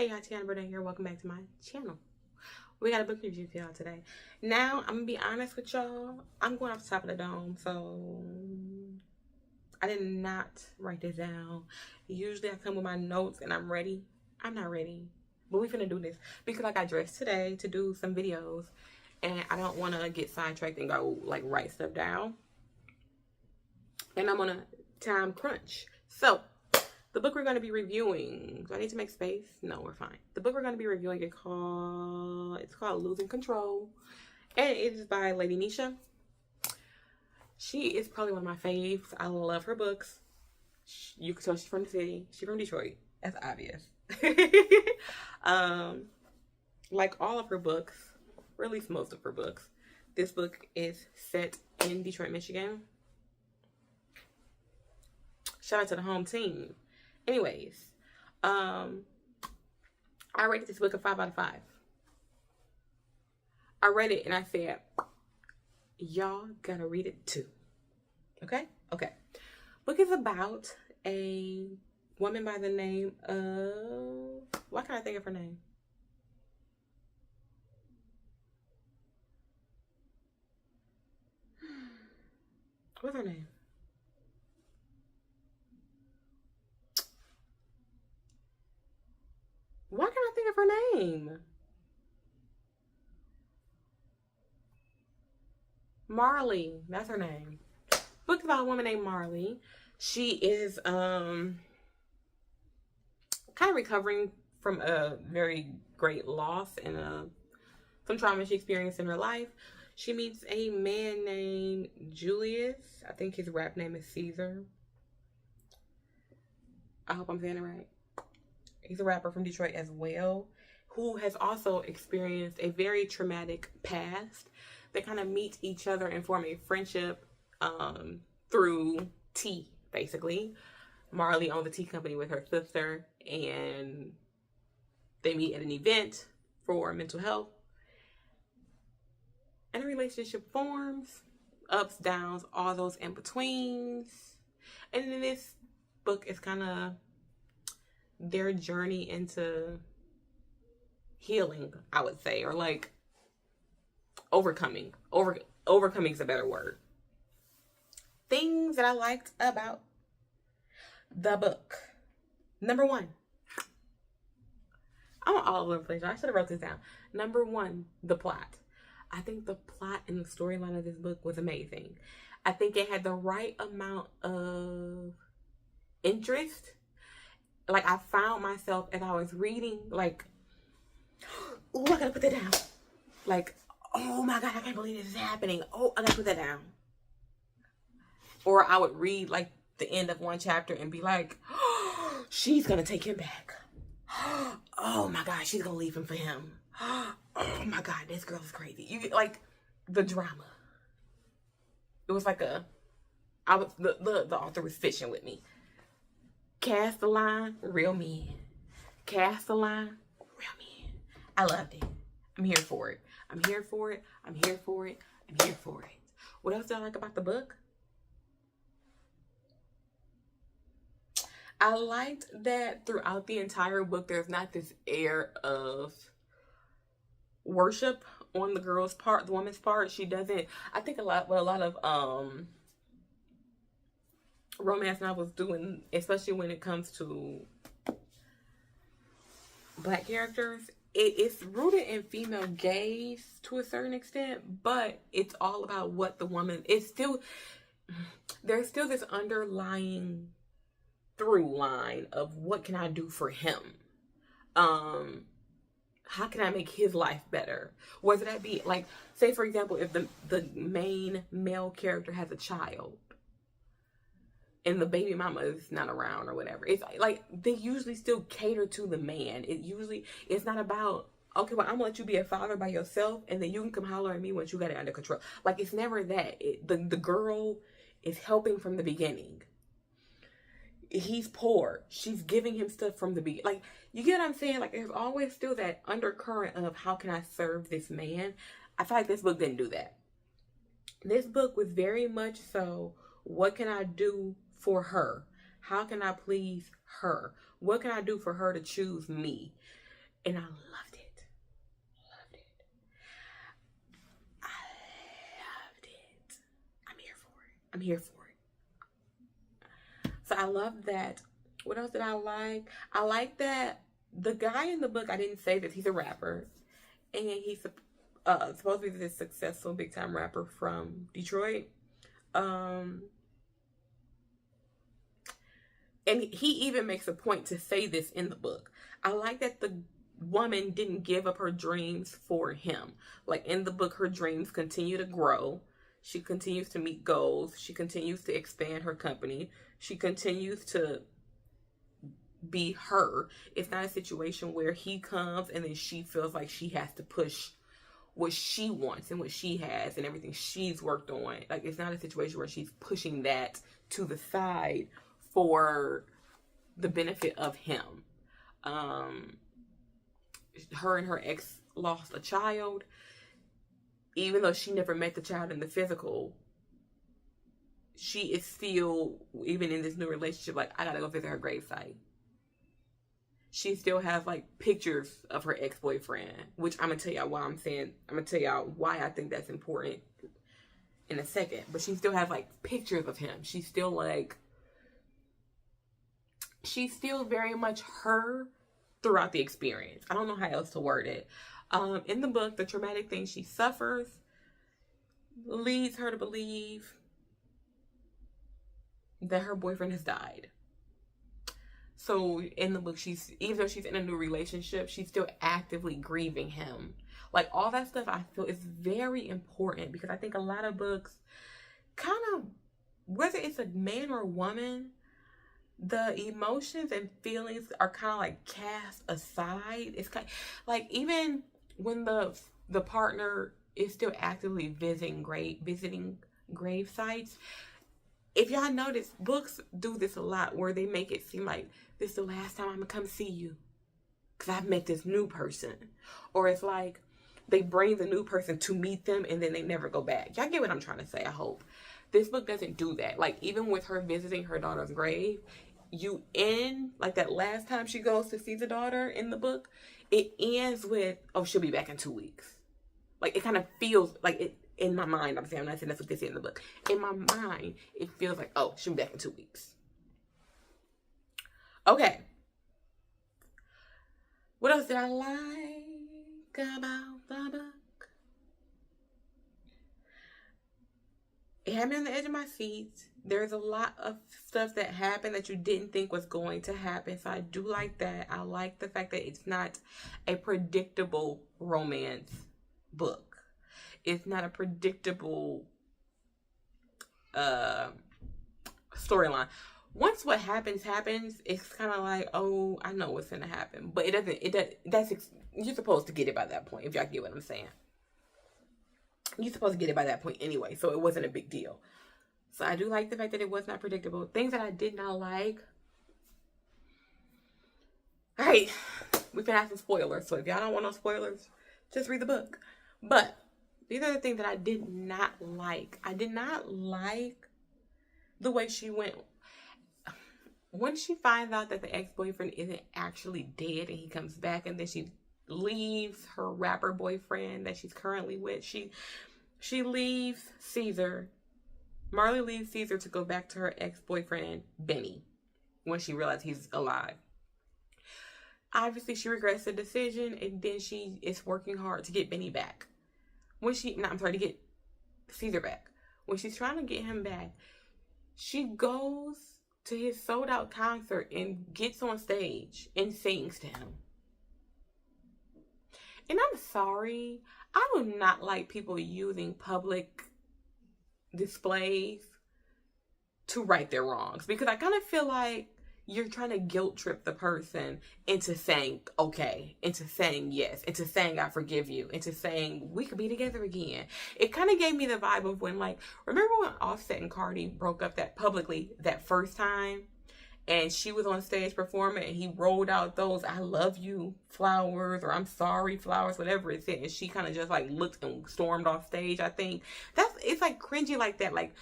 Hey y'all, Teannabranae here. Welcome back to my channel. We got a book review for y'all today. Now, I'm gonna be honest with y'all. I'm going off the top of the dome, so I did not write this down. Usually I come with my notes and I'm ready. I'm not ready, but we finna do this because I got dressed today to do some videos and I don't want to get sidetracked and go like write stuff down. And I'm on a time crunch. So the book we're going to be reviewing, do I need to make space? No, we're fine. The book we're going to be reviewing it's called Losing Control. And it is by Lady Nesha. She is probably one of my faves. I love her books. You can tell she's from the city. She's from Detroit. That's obvious. Like all of her books, or at least most of her books, this book is set in Detroit, Michigan. Shout out to the home team. Anyways, I rated this book a 5 out of 5. I read it and I said, y'all gotta read it too. Okay? Okay. Book is about a woman by the name of... Why can't I think of her name? What's her name? Why can't I think of her name? Marley. That's her name. Book about a woman named Marley. She is kind of recovering from a very great loss and some trauma she experienced in her life. She meets a man named Julius. I think his rap name is Caesar. I hope I'm saying it right. He's a rapper from Detroit as well, who has also experienced a very traumatic past. They kind of meet each other and form a friendship through tea, basically. Marley owns a tea company with her sister, and they meet at an event for mental health. And a relationship forms, ups, downs, all those in-betweens. And then this book is kind of their journey into healing, I would say, or like overcoming. Overcoming is a better word. Things that I liked about the book. Number 1. I'm all over the place. I should have wrote this down. Number 1, the plot. I think the plot and the storyline of this book was amazing. I think it had the right amount of interest. Like, I found myself as I was reading, like, oh, I gotta put that down. Like, oh my God, I can't believe this is happening. Oh, I gotta put that down. Or I would read, like, the end of one chapter and be like, oh, she's gonna take him back. Oh my God, she's gonna leave him for him. Oh my God, this girl is crazy. You get, like, the drama. It was like the author was fishing with me. Cast the line, real me. Cast the line, real me. I loved it. I'm here for it. I'm here for it. I'm here for it. I'm here for it. What else do I like about the book? I liked that throughout the entire book, there's not this air of worship on the girl's part, the woman's part. She doesn't, I think a lot of romance novels doing, especially when it comes to Black characters, it's rooted in female gaze to a certain extent, but it's all about what the woman, there's still this underlying through line of what can I do for him? How can I make his life better? Whether that be, like, say for example, if the main male character has a child, and the baby mama is not around or whatever. It's like, they usually still cater to the man. It's not about, okay, well, I'm gonna let you be a father by yourself and then you can come holler at me once you got it under control. Like, it's never that. The girl is helping from the beginning. He's poor. She's giving him stuff from the beginning. Like, you get what I'm saying? Like, there's always still that undercurrent of how can I serve this man? I feel like this book didn't do that. This book was very much so, what can I do for her? How can I please her? What can I do for her to choose me? And I loved it. Loved it. I loved it. I'm here for it. I'm here for it. So I love that. What else did I like? I like that the guy in the book, I didn't say that he's a rapper. And he's supposed to be this successful big time rapper from Detroit. And he even makes a point to say this in the book. I like that the woman didn't give up her dreams for him. Like in the book, her dreams continue to grow. She continues to meet goals. She continues to expand her company. She continues to be her. It's not a situation where he comes and then she feels like she has to push what she wants and what she has and everything she's worked on. Like, it's not a situation where she's pushing that to the side for the benefit of him. Her and her ex lost a child. Even though she never met the child in the physical, she is still, even in this new relationship, like, I gotta go visit her gravesite. She still has like pictures of her ex-boyfriend, which I'm gonna tell y'all why I'm gonna tell y'all why I think that's important in a second. But she still has like pictures of him. She's still very much her throughout the experience. I don't know how else to word it. In the book, the traumatic thing she suffers leads her to believe that her boyfriend has died. So in the book, even though she's in a new relationship, she's still actively grieving him. Like, all that stuff I feel is very important, because I think a lot of books kind of, whether it's a man or a woman, the emotions and feelings are kind of like cast aside. It's kind of, like, even when the partner is still actively visiting grave sites. If y'all notice, books do this a lot, where they make it seem like this is the last time I'm gonna come see you, because I've met this new person. Or it's like they bring the new person to meet them and then they never go back. Y'all get what I'm trying to say, I hope. This book doesn't do that. Like, even with her visiting her daughter's grave, you end, like, that last time she goes to see the daughter in the book, it ends with, oh, she'll be back in 2 weeks. Like, it kind of feels like it. In my mind, I'm not saying that's what they say in the book. In my mind, it feels like, oh, she'll be back in 2 weeks. Okay. What else did I like about the book? It had me on the edge of my seat. There's a lot of stuff that happened that you didn't think was going to happen. So I do like that. I like the fact that it's not a predictable romance book. It's not a predictable storyline. Once what happens, it's kind of like, oh, I know what's going to happen. But you're supposed to get it by that point, if y'all get what I'm saying. You're supposed to get it by that point anyway, so it wasn't a big deal. So I do like the fact that it was not predictable. Things that I did not like. All right, we can have some spoilers. So if y'all don't want no spoilers, just read the book. But these are the things that I did not like. I did not like the way she went. When she finds out that the ex-boyfriend isn't actually dead and he comes back, and then she leaves her rapper boyfriend that she's currently with. She leaves Caesar. Marley leaves Caesar to go back to her ex-boyfriend, Benny, when she realizes he's alive. Obviously, she regrets the decision, and then she is working hard to get Benny back. To get Caesar back. When she's trying to get him back, she goes to his sold out concert and gets on stage and sings to him. And I'm sorry, I do not like people using public displays to right their wrongs, because I kind of feel like you're trying to guilt trip the person into saying okay, into saying yes, into saying I forgive you, into saying we could be together again. It kind of gave me the vibe of when, like, remember when Offset and Cardi broke up that first time, and she was on stage performing and he rolled out those I love you flowers, or I'm sorry flowers, whatever it said, and she kind of just like looked and stormed off stage. I think it's like cringy like that. Like,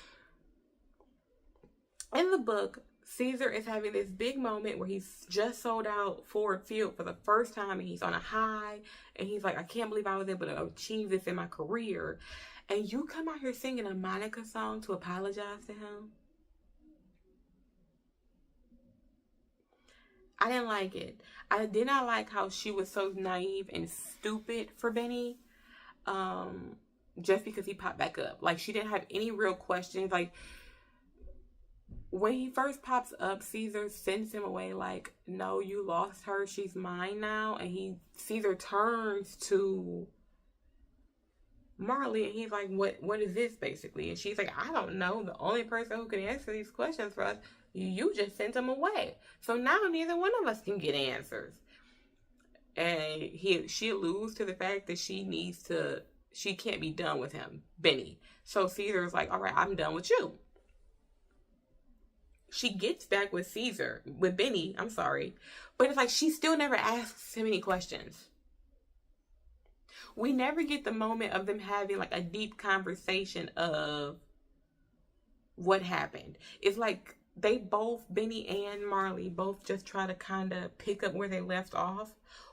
in the book, Caesar is having this big moment where he's just sold out Ford Field for the first time, and he's on a high, and he's like, I can't believe I was able to achieve this in my career. And you come out here singing a Monica song to apologize to him? I didn't like it. I did not like how she was so naive and stupid for Benny. Just because he popped back up. Like, she didn't have any real questions. Like, when he first pops up, Caesar sends him away like, no, you lost her. She's mine now. And Caesar turns to Marley and he's like, what is this basically? And she's like, I don't know. The only person who can answer these questions for us, you just sent him away. So now neither one of us can get answers. And she alludes to the fact that she can't be done with him, Benny. So Caesar's like, all right, I'm done with you. She gets back with Benny, I'm sorry. But it's like, she still never asks him any questions. We never get the moment of them having like a deep conversation of what happened. It's like Benny and Marley both just try to kind of pick up where they left off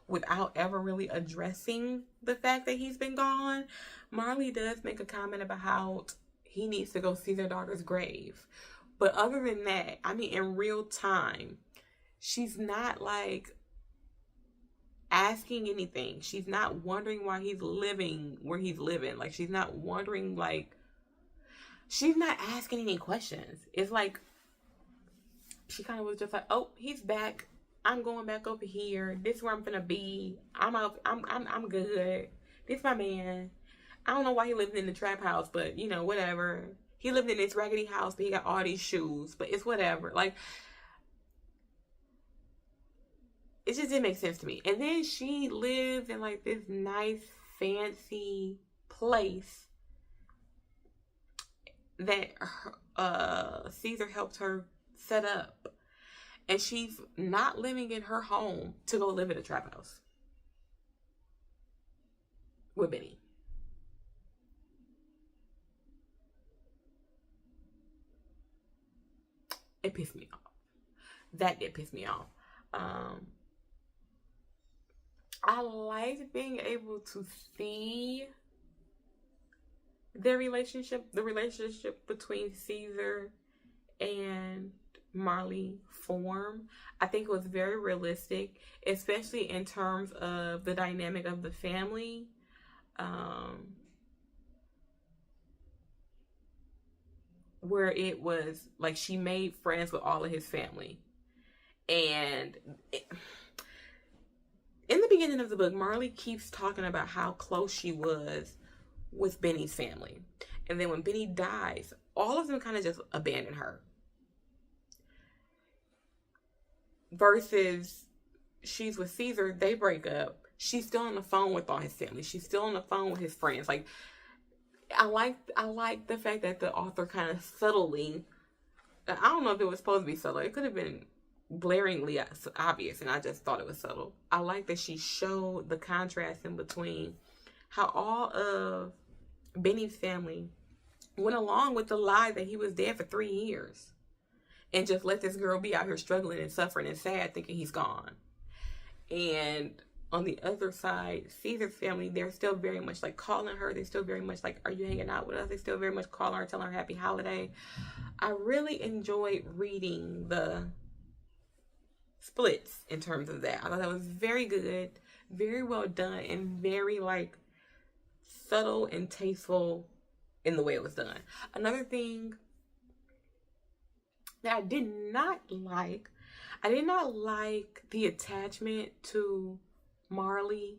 without ever really addressing the fact that he's been gone. Marley does make a comment about how he needs to go see their daughter's grave. But other than that, I mean, in real time, she's not like asking anything. She's not wondering why he's living where he's living. Like, she's not wondering, like, she's not asking any questions. It's like, she kind of was just like, oh, he's back. I'm going back over here. This is where I'm gonna be. I'm good. This my man. I don't know why he lived in the trap house, but you know, whatever. He lived in this raggedy house, but he got all these shoes, but it's whatever. Like, it just didn't make sense to me. And then she lives in like this nice, fancy place that Caesar helped her set up. And she's not living in her home to go live in a trap house with Benny. It pissed me off. That did piss me off. I liked being able to see the relationship between Caesar and Marley form. I think it was very realistic, especially in terms of the dynamic of the family. Where it was like she made friends with all of his family. And in the beginning of the book, Marley keeps talking about how close she was with Benny's family. And then when Benny dies, all of them kind of just abandon her. Versus she's with Caesar, they break up. She's still on the phone with all his family. She's still on the phone with his friends. Like, I like the fact that the author kind of subtly, I don't know if it was supposed to be subtle. It could have been blaringly obvious, and I just thought it was subtle. I like that she showed the contrast in between how all of Benny's family went along with the lie that he was dead for 3 years and just let this girl be out here struggling and suffering and sad thinking he's gone. And on the other side, Caesar's family, they're still very much like calling her. They're still very much like, are you hanging out with us? They still very much call her, telling her happy holiday. I really enjoyed reading the splits in terms of that. I thought that was very good, very well done, and very like subtle and tasteful in the way it was done. Another thing that I did not like the attachment to Marley,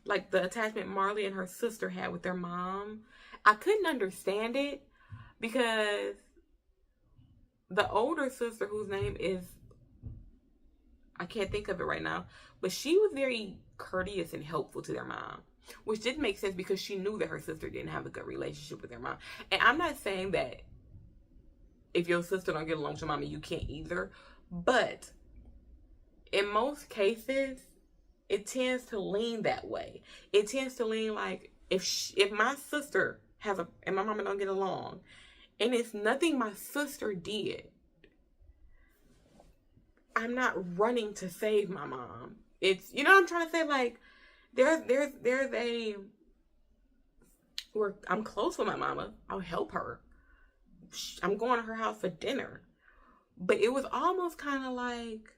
like the attachment Marley and her sister had with their mom. I couldn't understand it because the older sister, whose name is, I can't think of it right now, but she was very courteous and helpful to their mom, which didn't make sense because she knew that her sister didn't have a good relationship with their mom. And I'm not saying that if your sister don't get along with your mama, you can't either, but in most cases, it tends to lean that way. It tends to lean like, if my sister and my mama don't get along, and it's nothing my sister did, I'm not running to save my mom. It's, you know what I'm trying to say? Like, there's a, where I'm close with my mama. I'll help her. I'm going to her house for dinner. But it was almost kind of like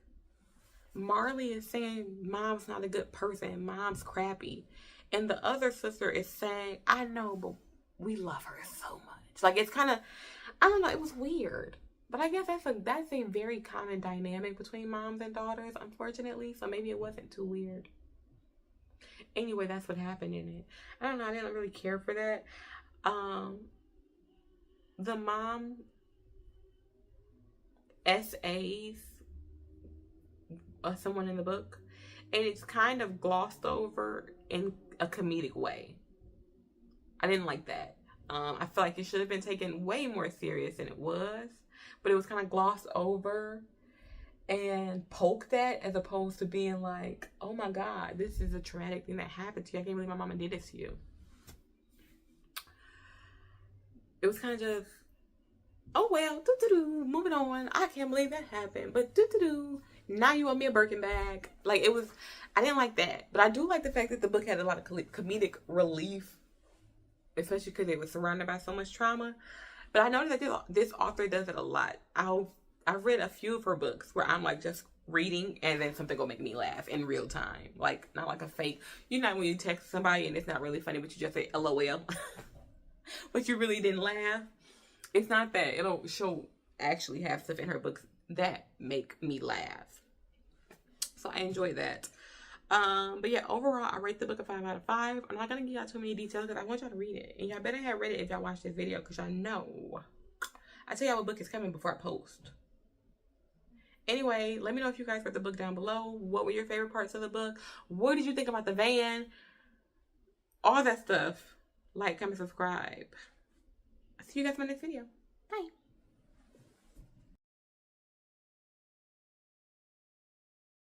Marley is saying mom's not a good person. Mom's crappy. And the other sister is saying, I know, but we love her so much. Like, it's kind of, I don't know, it was weird. But I guess that's a very common dynamic between moms and daughters, unfortunately. So maybe it wasn't too weird. Anyway, that's what happened in it. I don't know, I didn't really care for that. The mom SAs someone in the book, and it's kind of glossed over in a comedic way. I didn't like that. I feel like it should have been taken way more serious than it was, but it was kind of glossed over and poked at, as opposed to being like, oh my God, this is a traumatic thing that happened to you. I can't believe my mama did this to you. It was kind of just, oh well, moving on. I can't believe that happened, but now you owe me a Birkin bag. Like, it was, I didn't like that. But I do like the fact that the book had a lot of comedic relief, especially because it was surrounded by so much trauma. But I noticed that this author does it a lot. I've read a few of her books where I'm like just reading and then something will make me laugh in real time. Like, not like a fake, you know, when you text somebody and it's not really funny, but you just say LOL, but you really didn't laugh. It's not that. She'll actually have stuff in her books that make me laugh. So I enjoy that. But yeah, overall, I rate the book a 5 out of 5. I'm not going to give y'all too many details because I want y'all to read it. And y'all better have read it if y'all watch this video, because y'all know I tell y'all what book is coming before I post. Anyway, let me know if you guys read the book down below. What were your favorite parts of the book? What did you think about the van? All that stuff. Like, comment, subscribe. I'll see you guys in my next video. Bye.